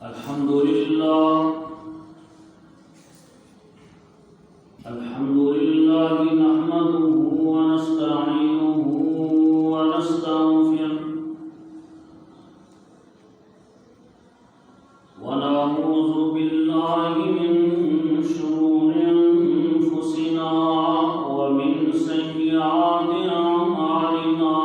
الحمد لله نحمده ونستعينه ونستغفره ونعوذ بالله من شرور أنفسنا ومن سيئات أعمالنا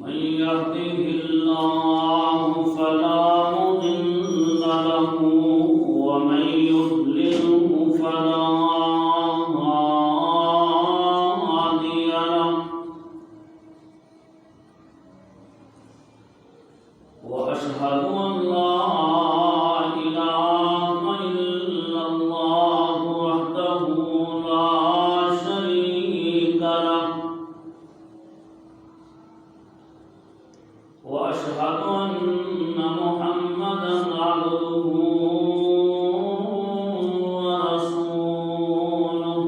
من يهده الله فلا مضل له ومن يضلله فلا هادي له وأشهد أن لا إله إلا الله وحده لا شريك له وأشهد أن محمدا عبده ورسوله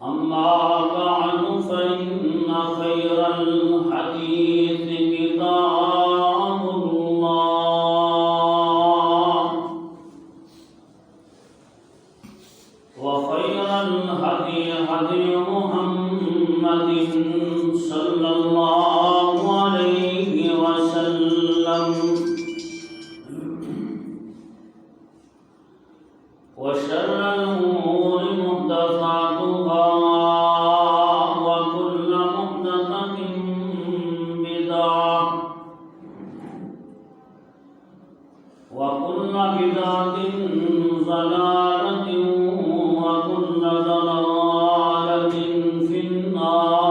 أما بعد فإن خير الحديث كتاب الله وخير الهدي هدي محمد صلى الله عليه وسلم وشر الأمور محدثاتها وكل محدثة بدعة وكل بدعة ضلالة وكل ضلالة في النار.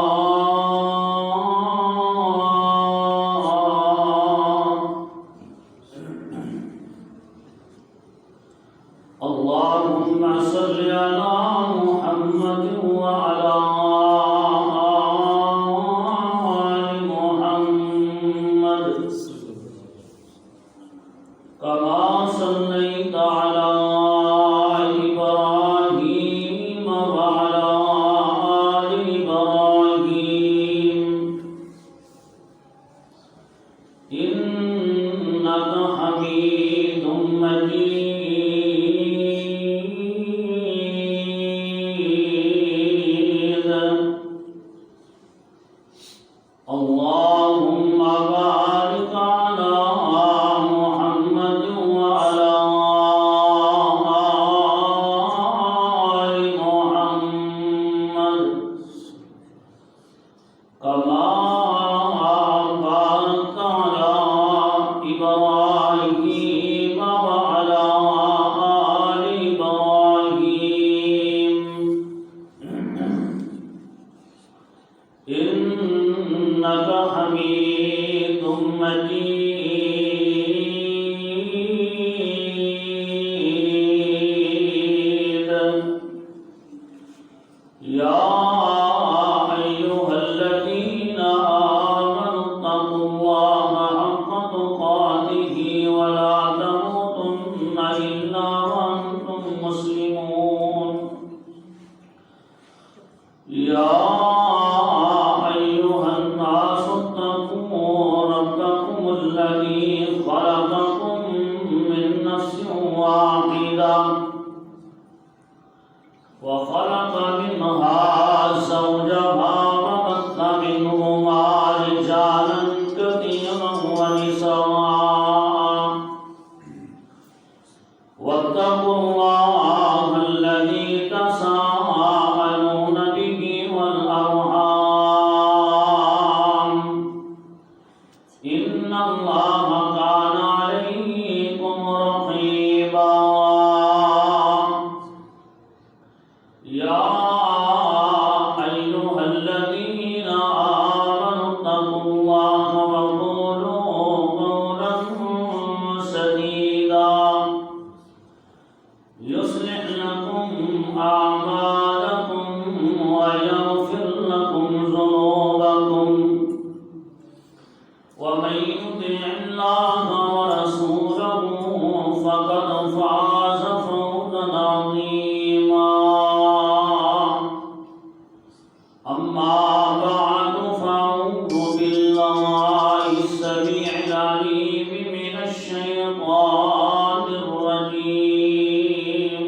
اللهم صل على محمد وعلى آل محمد كما صليت على إبراهيم وعلى آل إبراهيم إنك حميد مجيد. اللهم بارك على محمد وعلى آل محمد كما باركت على إبراهيم وعلى آل إبراهيم إنك حميد مجيد. يا أيها الذين آمنوا اتقوا الله حق تقاته ولا تموتن إلا وأنتم مسلمون. يا أيها الناس اتقوا ربكم الذي خلقكم من نفس واحدة وخلق منها زوجها وبث منهما رجالا كثيرا ونساء واتقوا الله الذي تساءلون به والأرحام أما بعد فأعوذ بالله السميع العليم من الشيطان الرجيم.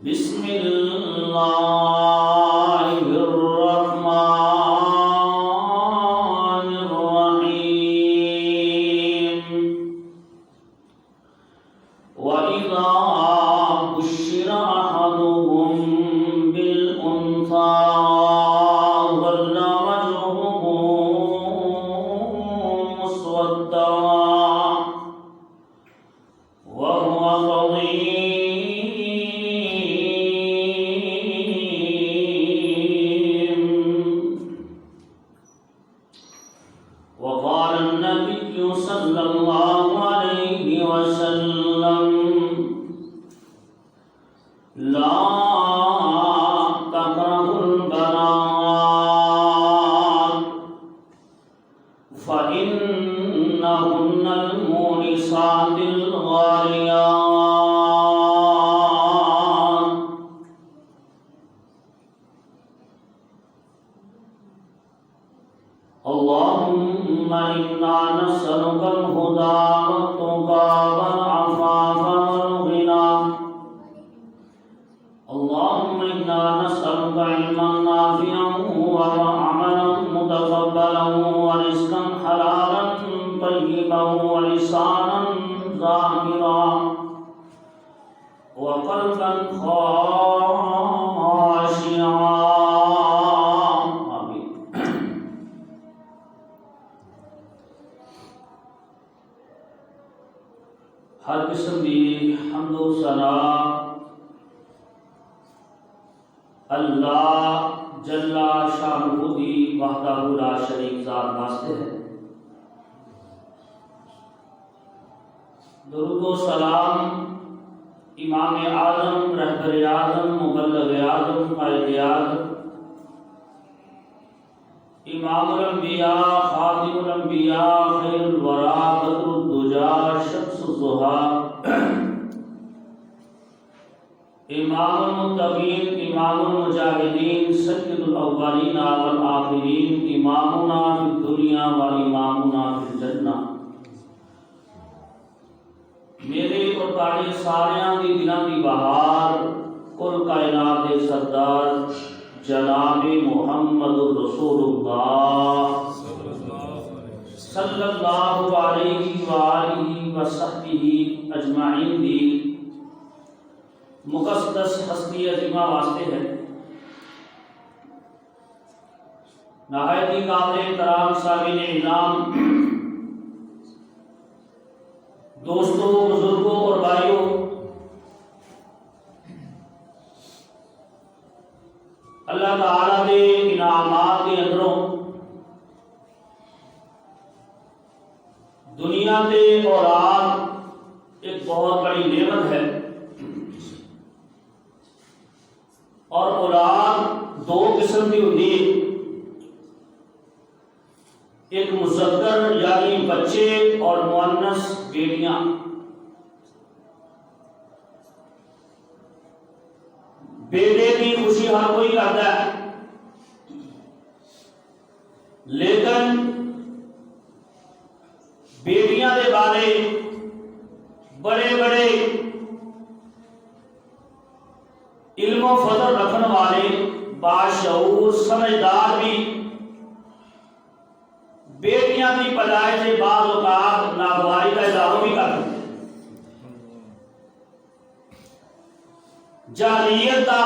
بسم الله الرحمن الرحيم. وإذا بشر أحدهم بالأنثى ظل وجهه مسودا وهو كظيم. وقال النبي صلى الله عليه وسلم: لا تكرهوا البنات فإنهن المورثات الغاليات. اللهم إنا نسألك الهدى والتقى والعفاف والغنى. اللهم إنا نسألك علما نافعا وعملا متقبلا ورزقا حلالا طيبا ولسانا ذاكرا وقلبا خاشعا. آمين. ہر قسم کی حمد و ثنا اللہ جل شانہ دی وحدہ لا شریک ذات واسطے ہے. درود و سلام امام اعظم، رہبر اعظم، مبلغ اعظم، قائد اعظم، امام الانبیاء، خاتم الانبیاء، خیر الورا، بدر الدجا، شمس الضحیٰ، امام المتقین، امام المجاہدین، سید الاولین والآخرین، امامنا فی الدنیا و امامنا فی الجنہ. میرے اور تاڑی ساریاں دی دنوں دی بہار، کل کائنات دے سردار جناب محمد رسول اللہ صلی اللہ علیہ وآلہ وصحبہ اجمعین دی مقدس ہستی عظیمہ واسطے ہے. نہایت ہی قابل احترام سامعین اعلام، دوستوں، بزرگوں اور بھائیوں، اللہ تعالیٰ کے انعامات کے اندروں دنیا کے اولاد ایک بہت بڑی نعمت ہے. اور اولاد دو قسم کی ہوتی ہے، ایک مذکر یعنی بچے اور مؤنث بیٹیاں. بیٹے کی خوشی ہر کوئی کرتا ہے، لیکن بیٹیاں دے بارے بڑے بڑے علم و فضل رکھنے والے باشعور سمجھدار بھی بیٹیاں کی پیدائش سے بعض اوقات ناگواری کا اظہار بھی کرتے ہیں. جاہلیت کا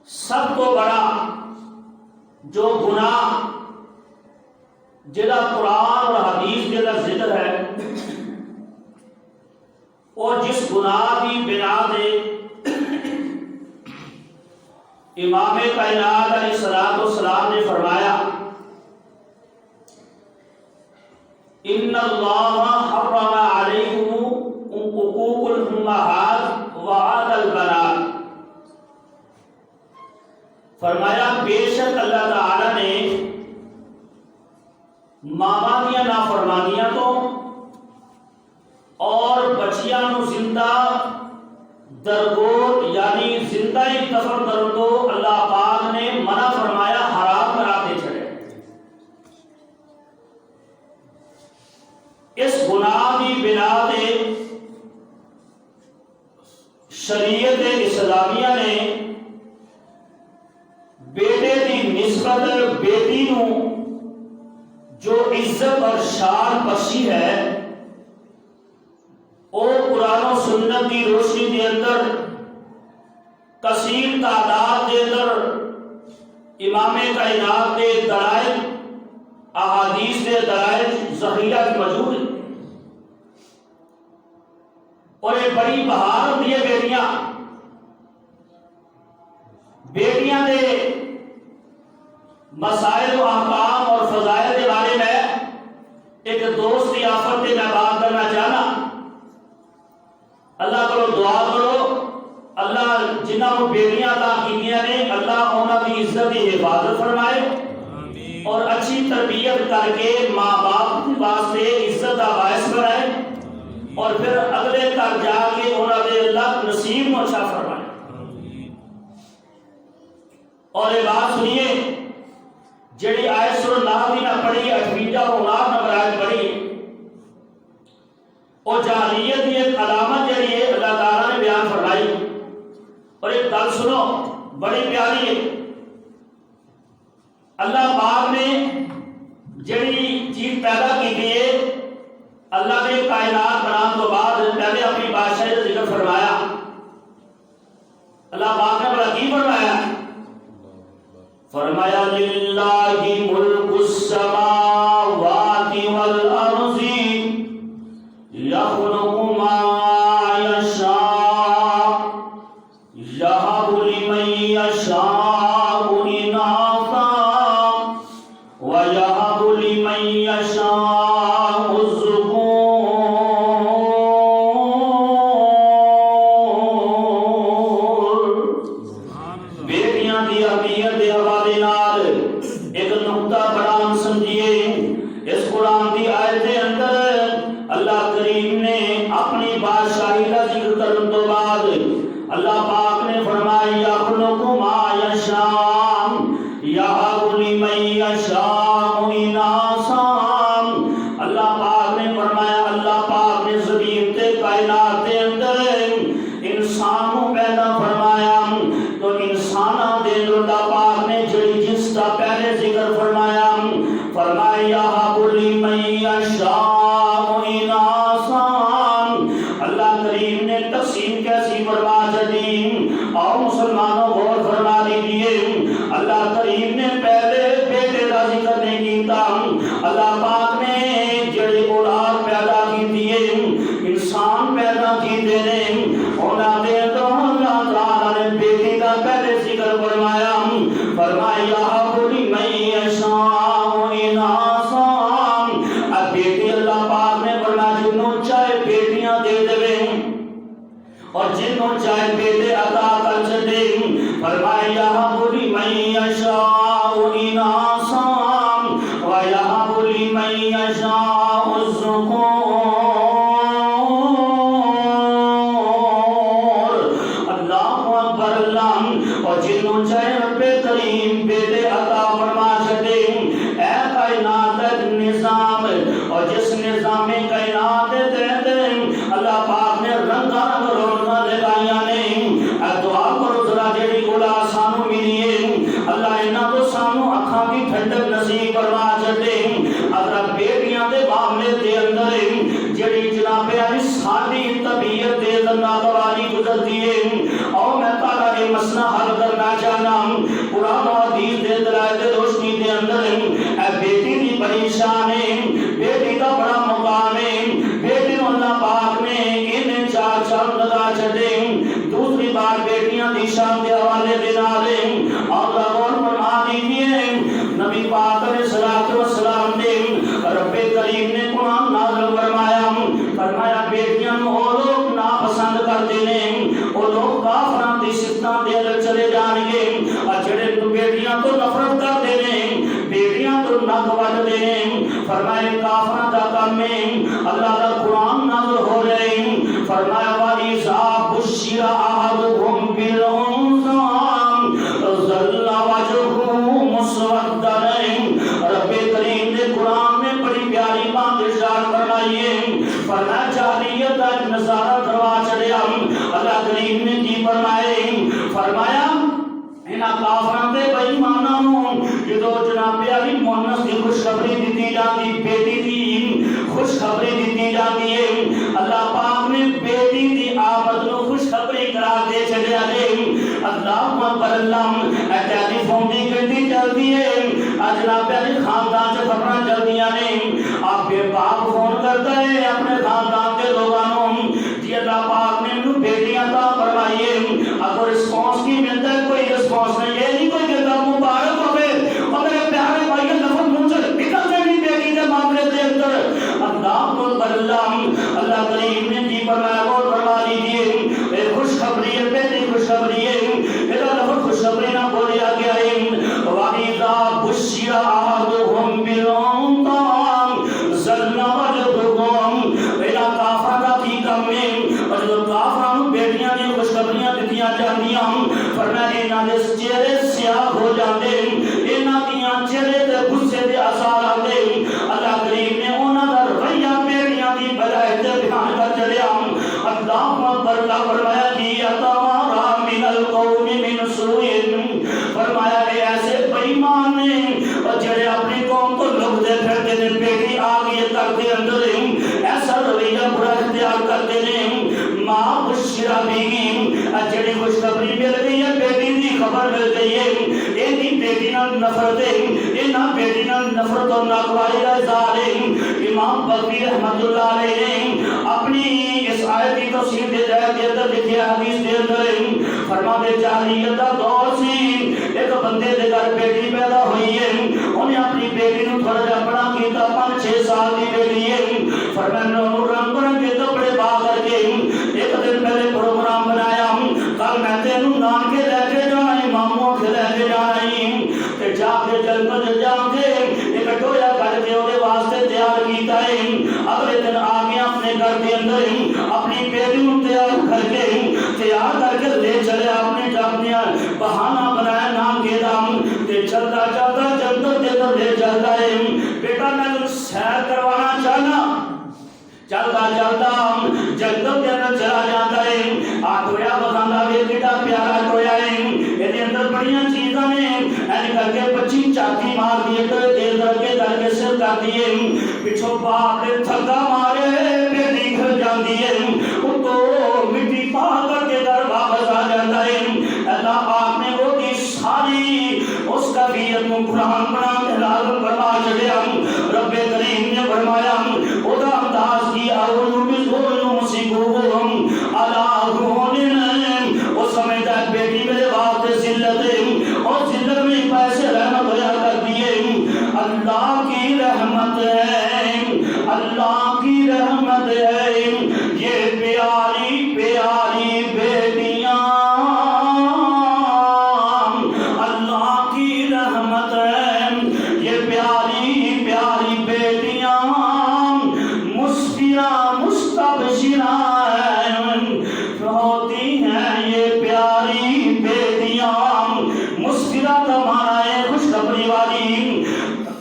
سب کو بڑا جو گناہ جہاں قرآن اور حدیث کے اندر ذکر ہے، اور جس گناہ کی بنا سے امام کائنات علیہ السلام نے فرمایا: ان اللہ حرم علیکم حقوق الامہات وعد البنات. فرمایا بے شک اللہ تعالی نے ماما دیا نافرمانیاں تو اور بچیاں نو زندہ درگور یعنی زندہ ہی دفن کرن تو اللہ شریعت اسلامیہ نے بیٹے کی نسبت بیٹی نو جو عزت اور شان بخشی ہے وہ قرآن و سنت کی روشنی کے اندر کثیر تعداد کے اندر امام کائنات کے دلائل احادیث کے دلائل ذخیرہ موجود ہے اور ایک بڑی بہار ہوتی ہے بیٹیاں دے مسائل و احکام اور فضائل کے بارے میں ایک دوست کی آفت سے میں بات کرنا چاہنا اللہ کرو دعا کرو اللہ جنہاں کو بیٹیاں عطا کیتیاں نے اللہ انہاں کی عزت کی حفاظت فرمائے اور اچھی تربیت کر کے ماں باپ کے واسطے عزت کا باعث بنائے اور پھر اگلے تک جا کے انہاں دے اللہ نصیب کو اچھا فرمائے۔ اور یہ بات سنیے جڑی آیت سورہ نحل میں پڑھی 8 اور 9 نمبر آیت پڑھی اور جاہلیت کی ایک علامت جڑی ہے اللہ تعالیٰ نے بیان فرمائی اور ایک گل سنو بڑی پیاری ہے۔ اللہ پاک نے جڑی چیز پیدا کی ہے اللہ نے کائنات بنانے کے بعد پہلے اپنی بادشاہی کا ذکر فرمایا۔ اللہ پاک نے بڑا کی فرمایا للہ ملک السماوات والارض یخلق ما یشاء یہب لمن یشاء اناثا ویہب لمن یشاء الذکور۔ بیٹیاں دی اہمیت دے حوالے نال ایک نقطہ بیان سمجھیے۔ اس قرآن دی آیت دے اندر اللہ کریم نے اپنی بادشاہی کا ذکر کرنے تو بعد اللہ پاک نے فرمایا یخلق ما یشاء یہب لمن یشاء اناثا۔ اللہ پاک نے فرمایا اللہ پاک نے زمین تے کائنات دے اندر انسان کو پیدا فرمایا تو انساناں دے اندر اللہ پاک نے جڑی جس کا پہلے ذکر فرمایا یہب لمن یشاء اناثا۔ اللہ کریم نے تقسیم کیسی فرما چھڈی اور مسلمانوں غور فرما لیجیے۔ اللہ کریم نے پہلے بیٹے کا ذکر نہیں کیتا، اللہ پاک نے جڑی اولاد پیدا کی ہے انسان پیدا کیتے نے انہاں دے تو اللہ تعالی نے بیٹے کا پہلے ذکر فرمایا یہب لمن یشاء اناثا۔ اب بیٹے اللہ پاک نے فرمایا جنوں چاہے بیٹیاں دے دے اور جنوں چاہے بیٹے عطا کر چھڈے فرمایا یہب لمن یشاء اناثا ویہب لمن یشاء الذکور۔ اللہ اکبر اللہ۔ اور جنوں چاہے رب کریم بیٹے عطا فرما چھڈے اے کائنات نظام اور جس نظام کائنات دے اللہ پاک نے رنگا رنگ رونقاں لگائیاں نے۔ اے دعا کرو ذرا جڑی اولاد سانو ملی ہے اللہ انہاں کو سانو اکھاں کی ٹھنڈک نصیب فرما چھڈے۔ اگر بیٹیاں دے معاملے دے اندر جڑی جناب علی ساری طبیعت دے ناگواری گزرتی ہے اور میں تعالیٰ یہ مسئلہ حل کرنا چاہنا قرآن و حدیث دے دلائل دے روشنی دے اندر اے بیٹی دی بڑی شان ہے، بیٹی کا بڑا مقام ہے، بیٹی کو اللہ پاک نے انہیں چار چار لگا چھڈے۔ دوسری بات بیٹیاں دی شان دے حوالے دے نال اللہ غور فرما دیجیے نبی پاک علیہ الصلوۃ والسلام نے رب کریم نے قرآن نازل فرمایا بیٹیاں وہ لوگ ناپسند کرتے ہیں وہ لوگ کافراں دی صفتاں دے اندر چلے جان گے اور جڑے بیٹیاں تو نفرت کرتے ہیں بیٹیاں تو نک وڈتے ہیں فرمایا کافراں دا کام ہے۔ اللہ دا قرآن نازل ہو رہے ہیں فرمایا وَإِذَا بُشِّرَ أَحَدُهُم بِالْأُنثَىٰ ظَلَّ وَجْهُهُ مُسْوَدًّا۔ رب کریم نے قرآن میں بڑی پیاری بات ارشاد فرمائی ہے فرمایا جاہلیت کا نظارہ کروا چھڑیا اللہ کریم نے انہاں کافراں تے بے ایماناں نوں جدوں جناب علی مونس دی خوشخبری دتی جاندی بیٹی دی خوشخبری دتی جاندی ہے اللہ پاک نے بیٹی دی آمد نو خوشخبری قرار دے چھڈیا ہے اللہ اکبر اللہ ٹیلی فون دی گھنٹی چلدی ہے جناب علی خاندان سے خبراں چلدیاں نے آپ کے باپ فون کرتا ہے اپنے خاندان کے لوگوں نوں جی اللہ پاک نے انہوں بیٹیاں عطا فرمائی ہے اگر رسپانس کی ملتا ہے کوئی رسپانس نہیں یہ نہیں کوئی کہتا مبارک ہو گئے اور میرے پیارے بھائی لفظ منہ سے نکل سے نہیں بیٹی کے معاملے کے اندر اللہ اکبر اللہ کریم نے جی فرمایا اور فرما لیجیے اے خوشخبری ہے بیٹی خوشخبری ہے یہ لفظ خوشخبری نہ بولیا گیا ہے وَإِذَا بُشِّرَ أَحَدُهُم بِالْأُنثَىٰ ظَلَّ وَجْهُهُ إِلَىٰ کافرہ کی کم میں اور جو کافروں بیٹیاں نے خوشخبریاں دتیاں جاندیاں فرمایا انہاں دے چہرے سیاہ ہو جاندے انہاں دیاں چہرے تے غصے دے اثر آندے اللہ کریم نے انہاں دا رویہ بیٹیاں دی بجائے تے بیان کر چلیا اللہ اکبر اللہ فرمایا کہ اتوارا من القوم من سوء فرمایا کہ ایسے بے ایمان نے اور جڑے اپنی قوم کو لگتے پھرتے نے بیٹی آ گئی کرتے اندر ایسا رویہ برا اختیار کرتے نے ماں بشرا بیگی جڑی خوشخبری مل گئی ہے بیٹی دی خبر مل گئی ہے یہ بیٹی نال نفرت ہے یہ بیٹی نال نفرت اور ناگواری کا اظہار ہے امام بغوی رحمۃ اللہ علیہ نے اپنی اس آیت کی تفسیر دے جائے کے اندر لکھیا حدیث دے اندر فرماتے جاہلیت دا دور سی ایک بندے دے گھر بیٹی پیدا ہوئی ہے انہیں اپنی بیٹی نو تھوڑا جا بڑا کیتا 5-6 سال کی بیٹی ہے فرمایا رنگ برنگ کے کپڑے پا کر کے ایک دن پہلے پروگرام بنایا کل میں تینوں نان کے لے کے جانا ہے ماموں کے لے کے جانا ہے تے جا کے جنگل جا کے ایک ٹویا کر کے وہ واسطے تیار کیتا ہے اگلے دن آ گیا اپنے گھر کے اندر اپنی بیٹی نو تیار کر کے لے چلے اپنے جاپنیا بہانہ بنایا نام کے دام تے چلتا چلتا جنگل کے اندر لے چلتا ہے بیٹا میں تم سیر کروانا چاہنا چلتا چلتا جنگل کے اندر چلا جاتا ہے ٹویا بخاندہ بھی کتا پیارا ٹویا ہے یہ اندر بڑیاں چیزاں نے ایسے کر کے بچی چاتی مار دیے تو دیر کر کے سر کر دیے پچھو باپ نے تھکا مارے بیٹی گھر جان دیے ان کو مٹی پا کر کے در واپس آ جاتا ہے اللہ پاک نے وہ کی ساری اس کا بیت کو قرآن بنا کے لازم فرما چڑیا رب کریم نے فرمایا خدا انداز کی اعوذ بظلم سکوہم علی وہ سمجھتا ہے بیٹی میرے واسطے ذلت ہے اور ذلت میں پیسے رحمت ہویا کر دیے اللہ کی رحمت ہے اللہ کی رحمت ہے یہ پیاری پیاری بیٹیاں اللہ کی رحمت ہے یہ پیاری پیاری بیٹیاں مسفرہ مستبشرہ ہوتی ہیں یہ پیاری بیٹیاں مسفرہ کا معنی ہے خوشخبری والی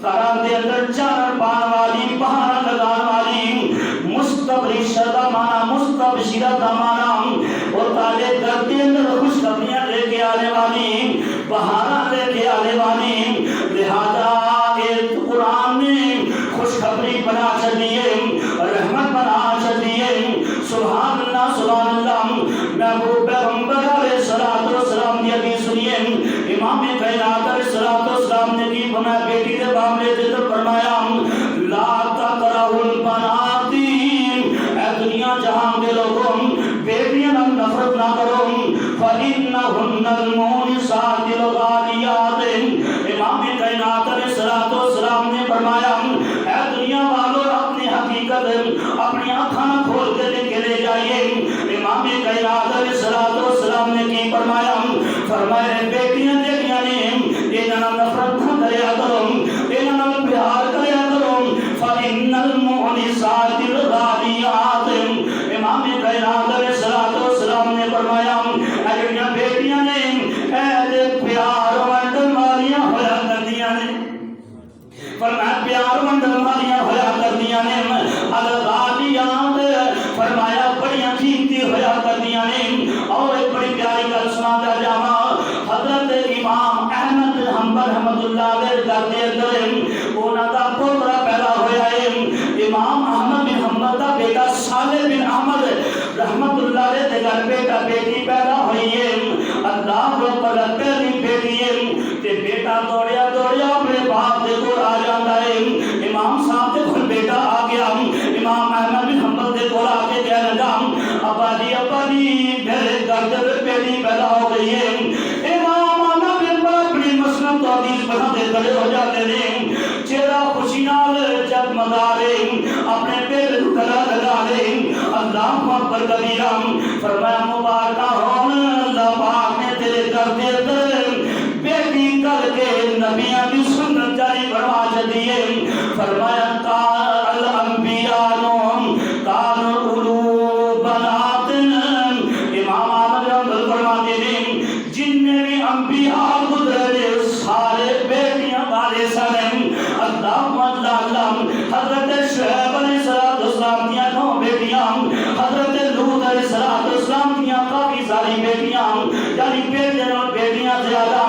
طرح دے اندر چار پان والی بہار لگان والی مستبشرہ کا معنی مستبشرہ کا معنی ہوتا ہے در کے اندر خوشخبریاں لے کے آنے والی بہاراں لے کے آنے والی لہذا قرآن نے خوشخبری بنا چلیے رحمت بنا چلیے سبحان اللہ محبوب پیغمبر علیہ السلام نے ابھی سنیے امام کائنات علیہ السلام نے کی بنا بیٹی کے معاملے سے فرمایا لا تکرہوا البنات اے دنیا جہان کے لوگوں بیٹیاں نفرت نہ کرو فإنہن المونسات الغالیات امام کائنات علیہ السلام نے فرمایا اے دنیا والوں اپنی حقیقت اپنی آنکھاں کھول کے لے جائیے امام کائنات علیہ السلام نے کی فرمایا بیٹیاں جڑیاں نے انہاں نفرت نہ کریا کرو انہاں پیار کریا کرو فإن المونسات الغالیات امام کائنات علیہ السلام نے فرمایا اے جڑیاں بیٹیاں نے اے پیار ونڈن والیاں ہویا کردیاں نے فرمایا پیار ونڈن والیاں ہویا کردیاں نے الغالیات فرمایا بڑیاں قیمتی ہویا کردیاں نے اور ایک بڑی پیاری گل سنا دیا جاواں حضرت امام احمد بن حنبل رحمۃ اللہ علیہ گھر دے اندر انہاں دا پوترا پیدا ہویا ہے امام احمد بن حنبل دا بیٹا صالح بن احمد رحمۃ اللہ علیہ دے گھر بیٹا بیٹی پیدا ہوئی ہے اللہ اکبر پہلی بیٹی ہے تے بیٹا دوڑیا دوڑیا اپنے باپ دے کول آ جاندا ہے امام صاحب دے کول بیٹا آ گیا امام احمد بن حنبل دے کول آ کے کہنے لگا ابا جی میرے گھر دے بیٹی پیدا ہو گئی ہے امام احمد بن حنبل اپنی مسند تو حدیث بناتے کھڑے ہو جاتے ہیں چہرہ خوشی نال جگمگا رہے اپنے پیٹ گلا لگا رہے اللہ اکبر کبیرہ فرمایا مبارکہ ہون اللہ پاک نے تیرے گھر دے اندر بیٹی کر کے نبیاں کی سنت جاری فرما چلی ہے فرمایا الانبیاء کان اولو بنات امام احمد بن فرماتے ہیں جن بھی انبیاء گزرے سارے بیٹیاں والے سن اللہ اللہ حضرت شعیب علیہ السلام دیاں 9 بیٹیاں حضرت لوط علیہ السلام دیاں کافی ساری بیٹیاں یعنی بیٹیاں زیادہ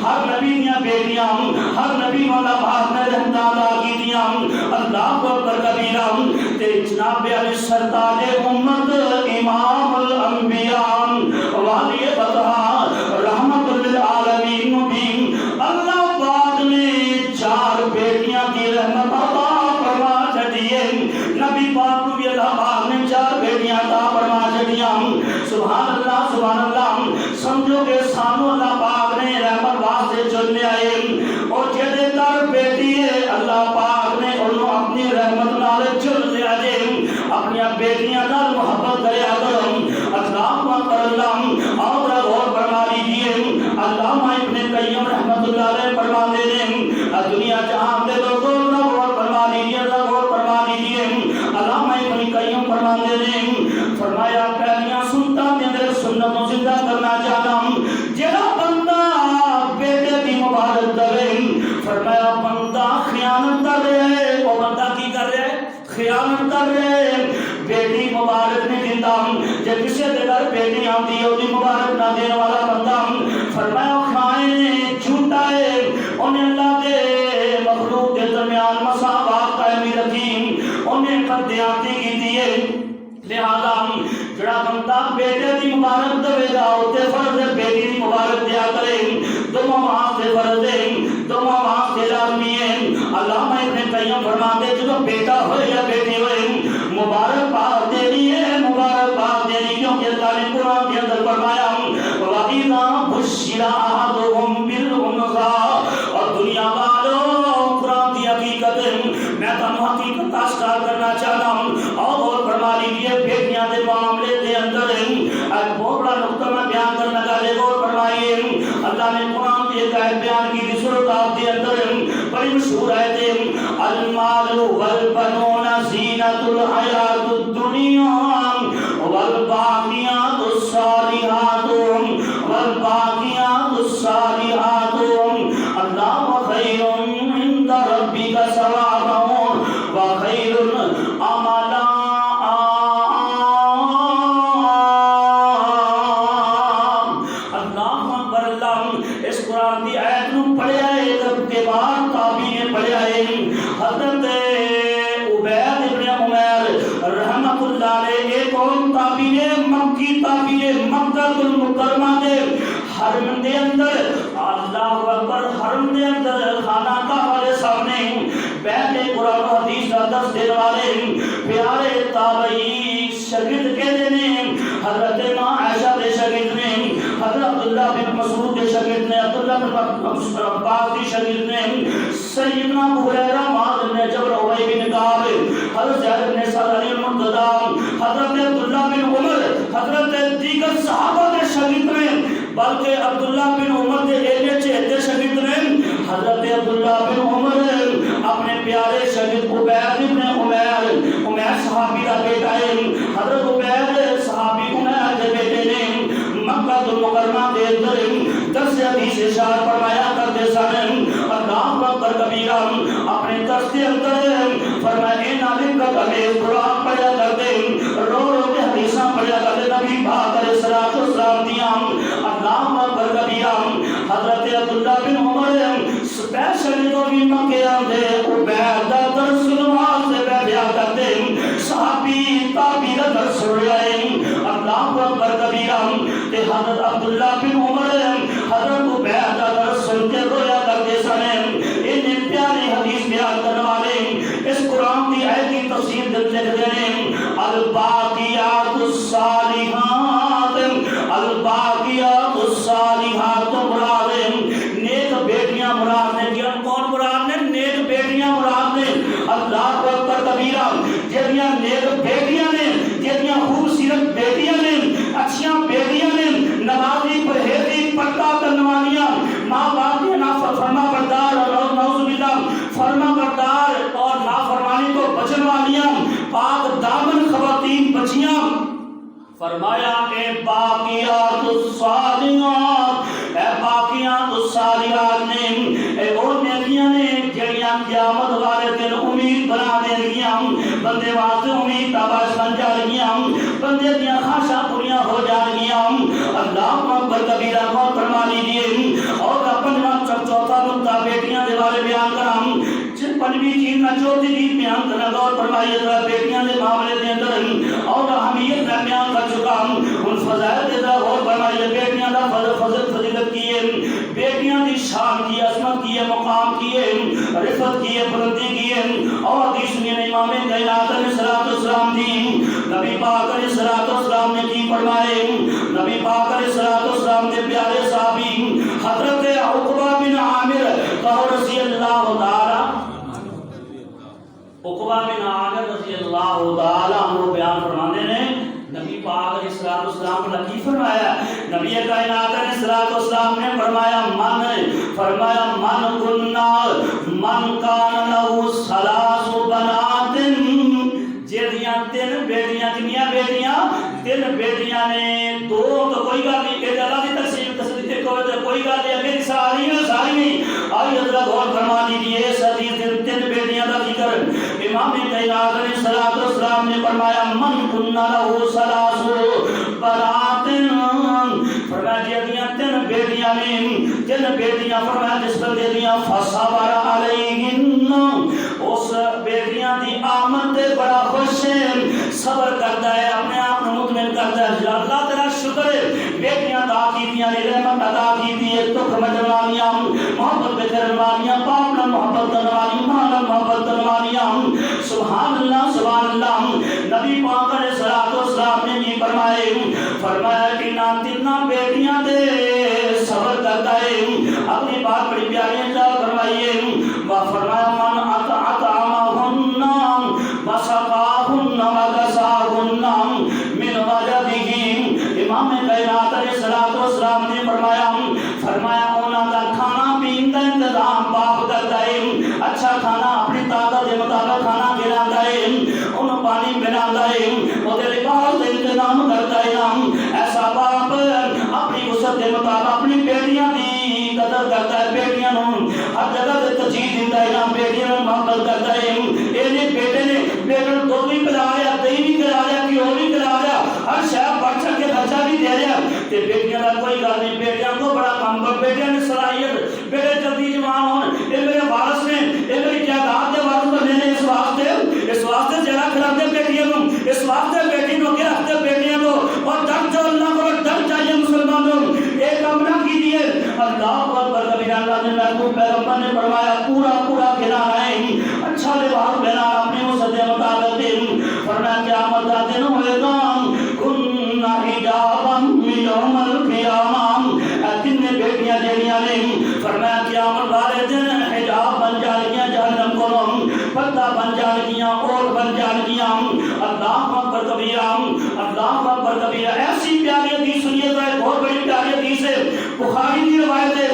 ہر نبی دیاں بیٹیاں ہر نبی والا پاک نے رحمت عطا کی دیاں اللہ اکبر کبیرہ تے جناب علی سرتاج امت امام الانبیاء والی بطحا رحمت للعالمین مبین اللہ پاک نے 4 بیٹیاں کی رحمت عطا فرما چھڑی نبی پاک کو بھی اللہ پاک نے 4 بیٹیاں عطا فرما چھڑیاں سبحان اللہ سمجھو کہ سانو اللہ پاک نے رحمت واسطے چن آئے اور جہدے در بیٹی ہے اللہ پاک نے انہوں اپنی رحمت نال چن لیا دے اپنی بیٹیاں نال محبت کریا کرو اللہ پر اللہ اور غور فرما لیجیے علامہ ابن قیم رحمت اللہ علیہ فرماتے ہیں دنیا جہاں دے لوگوں غور فرما لیجیے غور فرما لیجیے علامہ ابن قیم فرماتے ہیں فرمایا پہلیاں سنتا دے سنتوں زندہ کرنا چاہتا ہوں جڑا بندہ بیٹے دی مبارک دے فرمایا بندہ خیانت کر رہا ہے وہ بندہ کی کر رہا ہے خیانت کر رہا ہے بیٹی مبارک نہیں دیتا جب کسی دے گھر بیٹی آتی ہے وہ مبارک نہ دینے والا بندہ فرمایا خائن جھوٹا ہے انہیں اللہ دے مخلوق کے درمیان مساوات قائم رکھی انہیں قدیاتی کی دیے لہذا جڑا بندہ بیٹے دی مبارک دے گا اوتے فرض ہے بیٹی دی مبارک دیا کرے دونوں واسطے فرض ہے دونوں واسطے لازمی ہے علامہ ابن قیم فرماتے ہیں جو بیٹا ہوئے یا بیٹی ہوئے مبارک بات دینی ہے مبارک بات دینی کیونکہ اللہ نے قرآن کے اندر فرمایا وَإِذَا بُشِّرَ أَحَدُهُم بِالْأُنثَىٰ اور دنیا والوں قرآن کی حقیقت میں تمہیں حقیقت آشکار کرنا چاہتا ہوں اور فرما لیجیے بیٹیاں دے معاملے دے اندر ایک بہت بڑا نقطہ میں بیان کرنا چاہتے ہیں اور فرمائیے اللہ نے قرآن کی ایک آیت بیان کی صورت آپ دے اندر بڑی مشہور آیت ہے المال والبنون زینت الحیات الدنیا والباقیات الصالحات والباقیات الصالحات اللہ خیر عند ربک ثوابا وخیر عملا اللہ اکبر اللہ اس قرآن کی آیت نو پڑھیا ہے کے بعد تابعین پڑھیا ہے حضرت عبید ابن عمیر رحمت اللہ علیہ ایک اور تابعین مکی تابعین مکہ المکرمہ دے حرم دے اندر اللہ اکبر حرم دے اندر خانہ کعبہ کے سامنے بیٹھے قرآن و حدیث کا درس دینے والے پیارے تابعی شاگرد کہتے ہیں حضرت ماں عائشہ کے شاگرد نے حضرت عبداللہ بن مسعود کے شاگرد نے عبداللہ بن عباس کے شاگرد نے سیدنا ابو ہریرہ معاذ بن جبل ابی بن کعب حضرت زید بن سعد علی المرتضی حضرت عبداللہ بن عمر حضرت دیگر صحابہ کے شاگرد نے بلکہ عبداللہ بن عمر کے ایلے چہتے شاگرد نے حضرت عبداللہ بن عمر اپنے پیارے شاگرد عبید بن عمیر صحابی کا بیٹا ہے حضرت عبید صحابی عمیر کے بیٹے نے مکہ المکرمہ کے اندر درس حدیث ارشاد فرمایا کرتے سن اللہ اکبر کبیرہ اپنے درس کے اندر فرمایا نالک کا ہمیں قرآن پڑھا کرتے رو رو کے حدیثاں پڑھا کرتے نبی پاک علیہ الصلوۃ والسلام دیاں اللہ اکبر کبیرہ حضرت عبداللہ بن عمر سپیشل تو بھی مکے آندے عبیدہ درس نماز سے بیٹھیا کرتے صحابی تابعی دا درس رہے اللہ اکبر کبیرہ تے حضرت عبداللہ بن عمر حضرت عبیدہ درس سن کے رویا کرتے سنے انہیں پیاری حدیث بیان کرنے والے اس قرآن کی آیت کی تفسیر لکھ دینے الباقیات الصالحات الباقیات الصالحات مراد نیک بیٹیاں مراد نے جن کون مراد نے نیک بیٹیاں مراد نے اللہ اکبر کبیرہ جہاں نیک بیٹیاں نے جہاں خوبصورت بیٹیاں نے اچھیاں بیٹیاں نے نمازی پرہیزی پردہ کرنے والیاں ماں باپ کے فرما بردار اور نعوذ باللہ فرما بردار اور نافرمانی کو بچن والیاں پاک دامن خواتین بچیاں فرمایا اے باقیات الصالحات اے باقیات الصالحات نے اے وہ نیکیاں نے جڑیاں قیامت والے دن امید بنا دے گیاں بندے واسطے امید تابش بن جائیں بندے دیاں خواہشاں پوریاں ہو جائیں اللہ اکبر کبیرہ غور فرما لیجیے اور اپنا چوتھا نقطہ بیٹیاں دے بارے بیان کرام پنجویں چیز نہ چوتھی چیز بیان کرنا غور فرمائیے ذرا بیٹیاں دے معاملے دے اندر اور اہمیت میں بیان کر چکا ہوں ان فضائل دے ذرا غور فرمائیے بیٹیاں دا فضیلت کی ہے بیٹیاں دی شان کی عظمت کی ہے مقام کی ہے رفعت کی ہے بلندی کی ہے اور حدیث میں امام کائنات علیہ الصلوۃ والسلام دی نبی پاک علیہ الصلوۃ والسلام نے کی فرمائے نبی پاک علیہ الصلوۃ والسلام کے پیارے صحابی حضرت عقبہ بن عامر رضی اللہ تعالی عقبہ بن عامر رضی اللہ تعالی عنہ بیان فرمانے نے نبی پاک علیہ الصلوۃ والسلام نے کی فرمایا نبی کائنات علیہ الصلوۃ والسلام نے فرمایا من کنا من کان لہو ثلاث بنات جیڑیاں تین بیٹیاں کنیاں بیٹیاں تین بیٹیاں نے دو تو کوئی گل نہیں کہ اللہ کی تقسیم تصدیق کوئی گل نہیں اگے ساری نہیں آئی حضرت غور فرما لیجیے اس حدیث تین بیٹیاں کا ذکر امام کائنات علیہ الصلوۃ والسلام نے فرمایا من کنا لہو ثلاث بنات فرمایا جیڑیاں تین بیٹیاں نے تین بیٹیاں فرمایا جس بندے دیاں فصبر علیہن اس بیٹیاں دی آمد تے بڑا خوش ہے صبر کرتا ہے اپنے آپ کو مطمئن کرتا ہے اللہ تیرا شکر ہے بیٹیاں عطا کیتیاں نے رحمت عطا کیتی ہے تو سمجھنے والیاں محبت کرنے والیاں باپ نال محبت کرنے والیاں ماں نال محبت کرنے والیاں سبحان اللہ نبی پاک علیہ الصلوۃ والسلام نے یہ فرمایا کہ نہ تیناں بیٹیاں دے صبر کرتا ہے اپنی بات بڑی پیاری جا فرمائیے فرمایا من اطعمهن وسقاهن وكساهن من وجده امام کائنات علیہ الصلوۃ والسلام نے فرمایا انہاں دا کھانا پین دا انتظام باپ کرتا ہے اچھا کھانا اپنی طاقت کے مطابق کھانا کھلاتا ہے انہوں پانی پلاتا ہے وہ لباس کا انتظام کرتا ہے ایسا باپ اپنی وسعت کے مطابق اپنی بیٹیاں کی قدر کرتا ہے بیٹیاں ہر جگہ سے ترجیح دیتا ہے بیٹیاں محبت کرتا ہے یہ بیٹے نے بیٹے کو دودھ بھی پلا رہا دہی بھی کھلا رہا گھیو بھی کھلا رہا ہر شہر بڑھ چڑھ کے خرچہ بھی دے رہا تے بیٹیاں کا کوئی گل نہیں بیٹیاں کو بڑا کام کر بیٹیاں نے صلاحیت بیٹے جلدی جوان ہون یہ میرے وارث نے یہ میری جائیداد کے وارث بننے نے اس واسطے جڑا کھلاتے بیٹیاں کو اس واسطے بیٹی کو کے رکھتے بیٹیاں کو اور ڈر جو اللہ کو ڈر چاہیے مسلمانوں ایک کام نہ کیجیے اللہ اکبر کبھی اللہ نے محبوب پیغمبر نے فرمایا پورا کھلانا ہے اچھا لباس پہنا اپنے وسعت کے مطابق فرمایا قیامت کا دن ہوئے گا کننا حجابا یوم القیامہ تین بیٹیاں جڑیاں نے فرمایا قیامت والے دن حجاب بن جائیں جہنم کو پردہ بن جائیں اور بن جائیں اللہ اکبر کبیرہ ایسی پیاری حدیث سنیے ذرا بہت بڑی پیاری حدیث ہے بخاری کی روایت ہے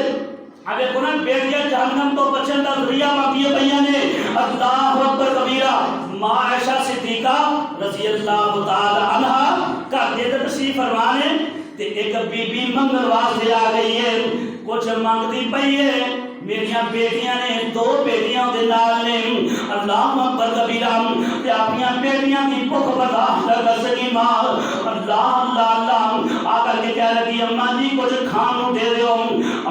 اب قرآن بیٹیاں جہنم تو بچن کا ذریعہ باقی بیان نے اللہ اکبر کبیرہ ماں عائشہ صدیقہ رضی اللہ تعالی عنہا کا دے تشریف فرمانے تے ایک بی بی منگل واسطے آ گئی ہے کچھ مانگتی پئی ہے میری بیٹیاں نے دو بیٹیاں دے نال نے اللہ اکبر کبیرہ تے اپنی بیٹیاں کی بھوک برداشت کر سکی ماں اللہ اللہ اللہ آ کر کے کہہ لگی اماں جی کچھ کھان نو دے دیو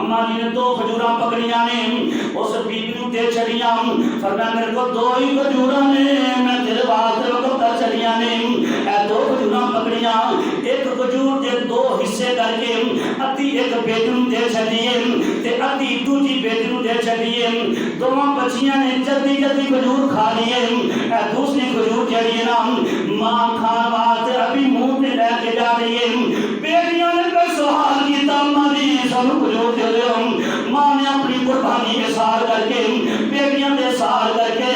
اماں جی نے 2 کھجوراں پکڑیاں نے اس بی بی نو دے چھڑیاں فرمایا میرے کو 2 ہی کھجوراں نے میں تیرے واسطے وقت کر چھڑیاں نے اے 2 کھجوراں پکڑیاں ایک کھجور دے 2 حصے کر کے ادھی ایک بیٹی نو دے چھڑیے تے ادھی دوجی بیٹی نو دے چھڑیے دوواں بچیاں نے جلدی جلدی کھجور کھا لیے اے دوسری کھجور جڑی نا ماں کھان واسطے ابھی منہ تے لے کے جا رہی ہے بیٹیاں نے کوئی سوال کیتا ماں جی سانو کھجور دے دیو ماں نے اپنی قربانی اظہار کر کے بیٹیاں دے اظہار کر کے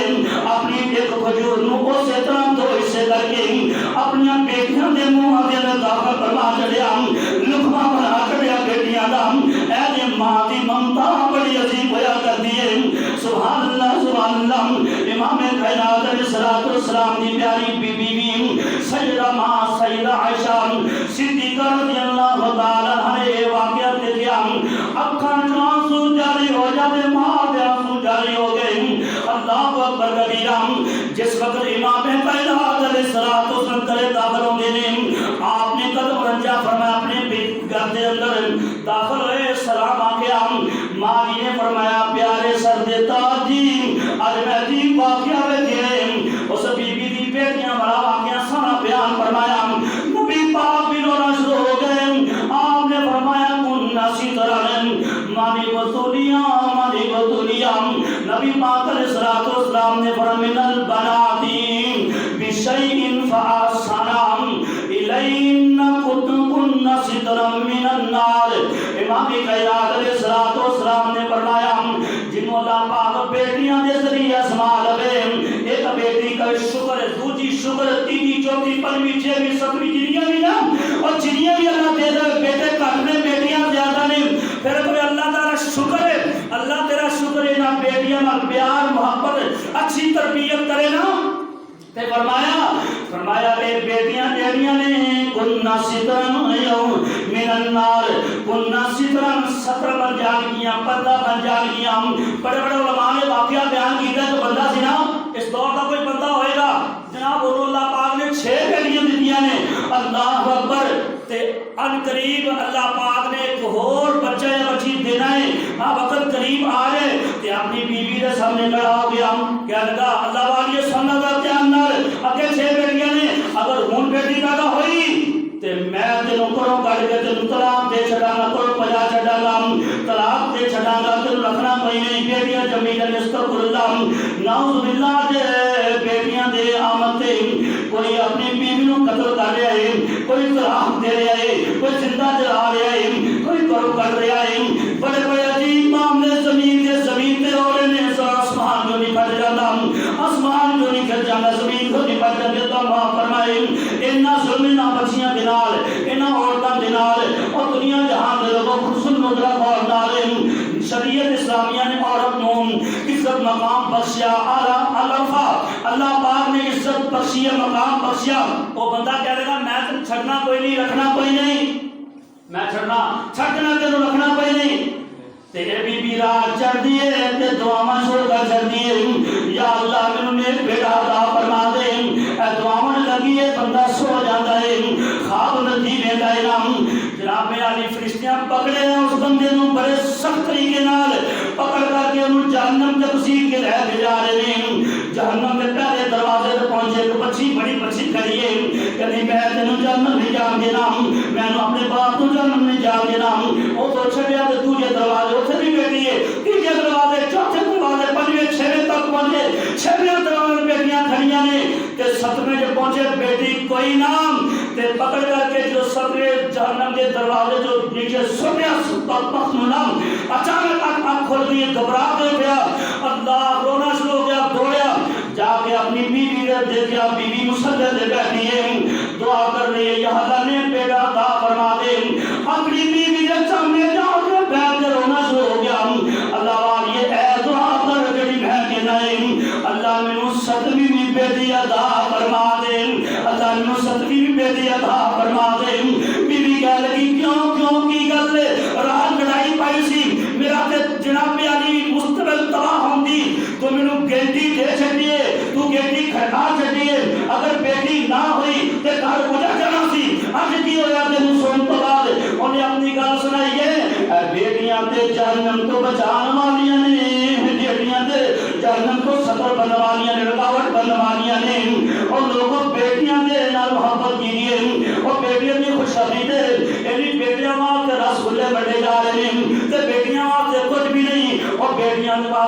اپنی ایک کھجور نو اسی طرح 2 حصے کر کے اپنی بیٹیاں دے منہ دے اندر داخل فرما چڑیا لقمہ بنا چڑیا بیٹیاں دا اے جے ماں دی ممتا بڑی عظیم ہویا کرتی ہے سبحان اللہ امام کائنات علیہ الصلوۃ والسلام دی پیاری بی بی سیدہ ماں سیدہ عائشہ صدیقہ رضی اللہ تعالی عنہا نے واقعہ دیکھا اکھاں چوں آنسو جاری ہو جاتے ماں دے آنسو جاری ہو گئے اللہ اکبر کبیرہ جس وقت امام کائنات علیہ الصلوۃ والسلام کرے داخل ہوندے نے آپ نے قدم رنجا فرمایا اپنے گھر دے اندر داخل ہوئے سلام آ گیا ماں نے فرمایا پیارے سردے تاجی اج میں دی واقعہ ویکھے اس بی بی دی بیٹیاں والا واقعہ سارا بیان فرمایا نبی پاک بھی رونا شروع ہو گئے آپ نے فرمایا کن ناسی طرح مانی بطولیاں نبی پاک علیہ الصلوۃ والسلام نے فرمایا من البناتی بشیء فاصنام الیہن کن سترا من النار امام کائنات علیہ الصلوۃ والسلام نے فرمایا جنہوں اللہ پاک بیٹیاں دے ذریعے اسما لے ایک بیٹی کا شکر دوسری شکر تیسری چوتھی پنجویں چھویں ساتویں جنیاں بھی نا اور جنیاں بھی اللہ دے دے بیٹے کٹ نے بیٹیاں زیادہ نے پھر کوئی اللہ تعالی شکر ہے اللہ تیرا شکر ہے نا بیٹیاں نال پیار محبت اچھی تربیت کرے نا تے فرمایا اے بیٹیاں جڑیاں نے کننا سترن من النار کننا سترن ستر بن جان گیاں پردہ بن جان گیاں بڑے بڑے علماء نے واقعہ بیان کیتا ہے تو بندہ سی نا اس دور کا کوئی بندہ ہوئے گا جناب اللہ پاک نے 6 بیٹیاں دتیاں نے اللہ اکبر تے ان قریب اللہ پاک نے ایک اور بچہ یا بچی دینا ہے وقت قریب آ جائے تے اپنی بیوی دے سامنے کھڑا ہو گیا کہہ لگا اللہ والی سننا دا دھیان نال اگے 6 بیٹیاں نے اگر ہن بیٹی پیدا ہوئی تے میں تینوں کرو کٹ کے تینوں طلاق دے چھڑاں گا کرو پجا چھڑاں گا طلاق دے چھڑاں گا تینوں رکھنا کوئی نہیں بیٹیاں جمیل استغفر اللہ نعوذ باللہ دے بیٹیاں دے آمد تے کوئی اپنی بیوی نو قتل کر رہا ہے کوئی طلاق دے رہا ہے کوئی زندہ جلا رہا ہے کوئی کرو کر رہا ہے بڑے بڑے عجیب معاملے زمین تے ہو رہے ہیں آسمان جو نہیں پھٹ جاتا آسمان جو نہیں پھٹ جاتا زمین کو نہیں پھٹ جاتا تو اللہ فرمائے انہاں ظلم بچیاں دے نال انہاں عورتاں دے نال اور دنیا جہان دے لوگوں خصوصاً نظرہ اور نال شریعت اسلامیہ نے عورت نو عزت مقام بخشیا الفا اللہ پاک نے عزت بخشی مقام بخشیا وہ بندہ کہہ دے گا میں تم چھڑنا کوئی نہیں رکھنا کوئی نہیں میں چھڑنا تینوں رکھنا کوئی نہیں تیرے بی رات چڑھ دیے تے دعاواں شروع کر چڑھ دیے یا اللہ مینوں نیک بیٹا عطا فرما دے اے دعاواں لگی ہے بندہ سو جاندا ہے خواب ندی ویندا ہے نام جناب علی فرشتیاں پکڑے اس بندے نو بڑے سخت طریقے نال پکڑ کر کے انہوں جہنم تک گھسیٹ کے لے کے جا رہے ہیں جہنم کے پہلے دروازے تے پہنچے ایک بچی بڑی بچی کھڑی ہے کہندی میں تینوں جہنم نہیں جان دینا میں اپنے باپ نو جہنم نہیں جان دینا او تو چھڈیا تے دوجے دروازے اوتھے بھی بیٹھی ہے تیجے دروازے چوتھے دروازے پنجویں چھویں تک پہنچے چھویں دروازے بیٹیاں کھڑیاں نے تے ستویں جو پہنچے بیٹی کوئی نام تے پکڑ کر کے جو ستویں جہنم کے دروازے جو نیچے سنیا پخت نام اچانک آنکھ کھل گئی گھبرا کے گیا اللہ رونا شروع ہو گیا دوڑیا جا کے اپنی بیوی نے دیکھا بیوی مصلی پہ بیٹھی ہے دعا کر رہی ہے یا اللہ نے بیٹا عطا فرما دے اپنی بیوی کے سامنے جا کے بیٹھ کے رونا شروع ہو گیا اللہ والی اے دعا کر جڑی میں کہنا ہے اللہ مینوں 7ویں بیٹی عطا فرما دے اللہ مینوں 7ویں بیٹی عطا فرما دے بیوی کہہ لگی کیوں کی گل ہے رات لڑائی پائی سی میرا تے جناب علی مستقبل تباہ ہوندی تو مینوں گنتی دے چھڈیے تو گنتی کھڑا چھڈیے سطر بنوانیاں نے رکاوٹ بنوانیاں نے اور لوگوں بیٹیاں دے نال محبت کی دیئے اور بیٹیاں دی خوشحالی دے یعنی بیٹیاں وہاں کے رسولے بڑھے جا رہے ہیں تے بیٹیاں وہاں سے کچھ بھی نہیں اور بیٹیاں وہاں